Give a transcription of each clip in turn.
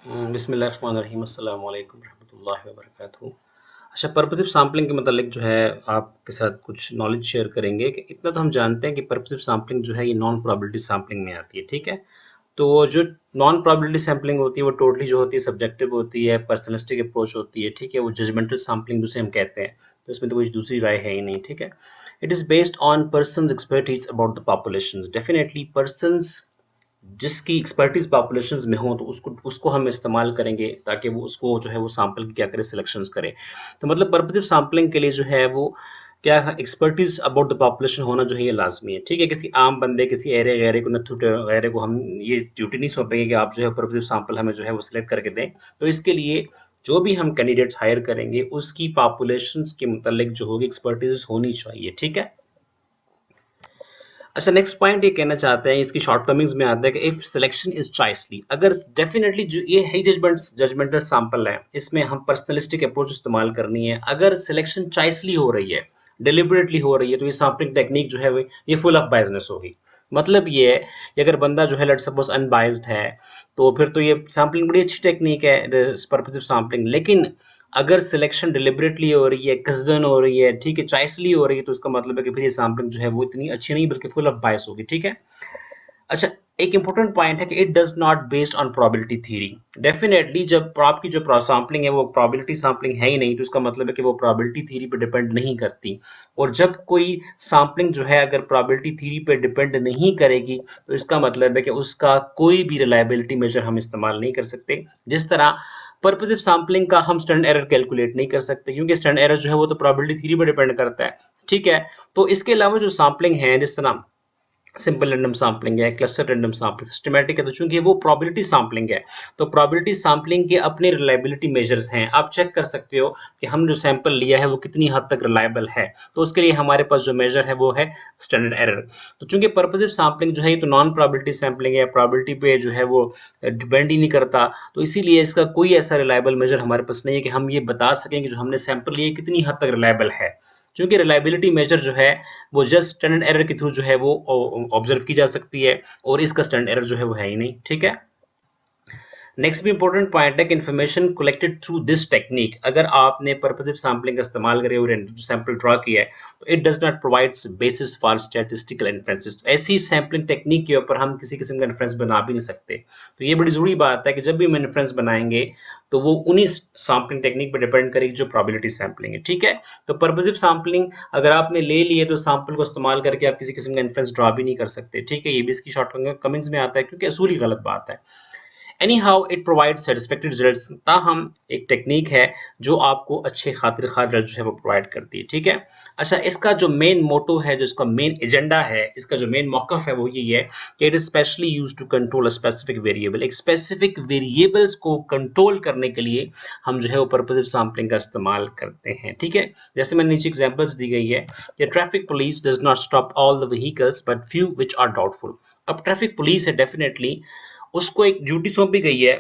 बिस्मिल्लाहिर्रहमानिर्रहीम अस्सलाम वालेकुम रहमतुल्लाहि व बरकातुहू। अच्छा, पर्पसिव सैंपलिंग के मतलब जो है आपके साथ कुछ नॉलेज शेयर करेंगे कि इतना तो हम जानते हैं कि पर्पसिव सैंपलिंग जो है ये नॉन प्रोबेबिलिटी सैंपलिंग में आती है, ठीक है? तो जो नॉन प्रोबेबिलिटी सैंपलिंग होती है वो टोटली जो होती है सब्जेक्टिव होती है, पर्सनलिस्टिक अप्रोच होती है, ठीक है? वो जजमेंटल सैंपलिंग जिसे हम कहते हैं, तो इसमें तो कोई दूसरी राय है ही नहीं, ठीक है? It is based on persons expertise about the populations. Definitely persons जिसकी एक्सपर्टीज पॉपुलेशंस में हो तो उसको उसको हम इस्तेमाल करेंगे ताकि वो उसको जो है वो सैंपल की क्या करे सिलेक्शंस करे। तो मतलब पर्पसिव सैंपलिंग के लिए जो है वो क्या एक्सपर्टीज अबाउट द पॉपुलेशन होना जो है ये लाजमी है, ठीक है? किसी आम बंदे किसी एरे गैरे को नथु गैरे को हम ये ड्यूटी नहीं सौंपेंगे कि आप जो है पर्पसिव सैंपल हमें जो है वो सिलेक्ट करके दें। तो इसके लिए जो भी हम कैंडिडेट्स हायर करेंगे उसकी पॉपुलेशंस के मुतालिक जो होगी एक्सपर्टीज होनी चाहिए, ठीक है? अच्छा, नेक्स्ट पॉइंट ये कहना चाहते हैं, इसकी शॉर्टकमिंग्स में आता है कि इफ सिलेक्शन इज चॉइसली, अगर डेफिनेटली जो ये है जजमेंटल सैंपल है, इसमें हम पर्सनलिस्टिक अप्रोच इस्तेमाल करनी है। अगर सिलेक्शन चॉइसली हो रही है, डिलिबरेटली हो रही है, तो ये सैंपलिंग टेक्निक जो है ये फुल ऑफ बायसनेस होगी। मतलब ये है कि अगर बंदा जो है लेट्स सपोज अनबायस्ड है, तो फिर तो ये सैंपलिंग बड़ी अच्छी टेक्निक है, पर्पसिव सैंपलिंग। लेकिन अगर सिलेक्शन डिलिबरेटली हो रही है, कसदन हो रही है, ठीक है, चॉइसली हो रही है, तो इसका मतलब है कि फिर ये सैंपलिंग जो है वो इतनी अच्छी नहीं बल्कि फुल ऑफ बायस होगी, ठीक है? अच्छा, एक इंपॉर्टेंट पॉइंट है कि it does not based on probability theory. Definitely जब आपकी जो सैंपलिंग है वो प्रोबेबिलिटी सैंपलिंग है ही नहीं, तो इसका मतलब है कि वो प्रोबेबिलिटी थ्योरी पे डिपेंड नहीं करती। और जब कोई सैंपलिंग जो है अगर प्रोबेबिलिटी थ्योरी पे डिपेंड नहीं करेगी, तो इसका मतलब है कि उसका कोई भी रिलायबिलिटी मेजर हम इस्तेमाल नहीं कर सकते। जिस तरह पर्पसिव सैंपलिंग का हम स्टैंडर्ड एरर कैलकुलेट नहीं कर सकते, क्योंकि स्टैंडर्ड एरर जो है वो तो प्रोबेबिलिटी थ्योरी पे डिपेंड करता है, ठीक है? तो इसके अलावा जो सैंपलिंग है, जिस तरह सिंपल रैंडम सैंपलिंग है, क्लस्टर रैंडम सैंपलिंग, सिस्टमैटिक है, तो चूंकि वो प्रोबेबिलिटी सैंपलिंग है, तो प्रोबेबिलिटी सैंपलिंग के अपने रिलायबिलिटी मेजर्स हैं। आप चेक कर सकते हो कि हम जो सैंपल लिया है वो कितनी हद तक रिलायबल है। तो उसके लिए हमारे पास जो मेजर है वो है स्टैंडर्ड एरर। तो चूंकि पर्पसिव सैंपलिंग जो है ये तो नॉन प्रोबेबिलिटी सैंपलिंग है, प्रोबेबिलिटी पे जो है वो डिपेंड ही नहीं करता, तो इसीलिए इसका कोई ऐसा रिलायबल मेजर हमारे पास नहीं है कि हम ये बता सकें कि जो हमने सैंपल लिए कितनी हद तक रिलायबल है। क्योंकि रिलायबिलिटी मेजर जो है वो जस्ट स्टैंडर्ड एरर के थ्रू जो है वो ऑब्जर्व की जा सकती है, और इसका स्टैंडर्ड एरर जो है वो है ही नहीं, ठीक है? नेक्स्ट भी इंपॉर्टेंट पॉइंट है कि information collected through this technique, अगर आपने पर्पसिव सैंपलिंग का इस्तेमाल करे और सैंपल ड्रॉ किया है, तो it does not provides basis for statistical inferences. तो ऐसी सैंपलिंग टेक्निक के ऊपर हम किसी किस्म का इन्फ्रेंस बना भी नहीं सकते। तो ये बड़ी जरूरी बात है कि जब भी हम इन्फ्रेंस बनाएंगे तो वो उन्हीं सैंपलिंग टेक्निक पर डिपेंड करेगी जो प्रोबेबिलिटी सैंपलिंग है, ठीक है? तो पर्पसिव सैंपलिंग अगर आपने ले ली है तो सैंपल को इस्तेमाल करके आप किसी किस्म का इन्फ्रेंस ड्रॉ भी नहीं कर सकते, ठीक है? ये भी इसकी शॉर्ट कमिंग्स में आता है, क्योंकि असूली गलत बात है। Anyhow it provide satisfactory results, ताहम एक टेक्निक है जो आपको अच्छे खातिर खा रिजल्ट जो है वो प्रोवाइड करती है, ठीक है? अच्छा, इसका जो मेन मोटो है, जो इसका मेन एजेंडा है, इसका जो मेन मौकफ है वो यही है कि it is specially use to control a specific variable. एक स्पेसिफिक वेरिएबल्स को कंट्रोल करने के लिए हम जो है वो पर्पसिव सैंपलिंग का इस्तेमाल करते हैं, ठीक है? जैसे मैंने नीचे एग्जांपल्स दी गई है कि traffic police does not stop all the vehicles but few which are doubtful. अब ट्रैफिक पुलिस है, डेफिनेटली उसको एक ड्यूटी सौंपी गई है,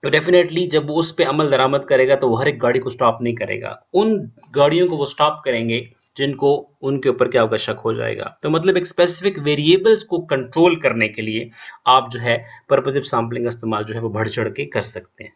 तो डेफिनेटली जब वो उस पे अमल दरामद करेगा तो वो हर एक गाड़ी को स्टॉप नहीं करेगा। उन गाड़ियों को वो स्टॉप करेंगे जिनको उनके ऊपर क्या होगा, शक हो जाएगा। तो मतलब एक स्पेसिफिक वेरिएबल्स को कंट्रोल करने के लिए आप जो है पर्पसिव सैंपलिंग का इस्तेमाल जो है वो बढ़ चढ़ के कर सकते हैं।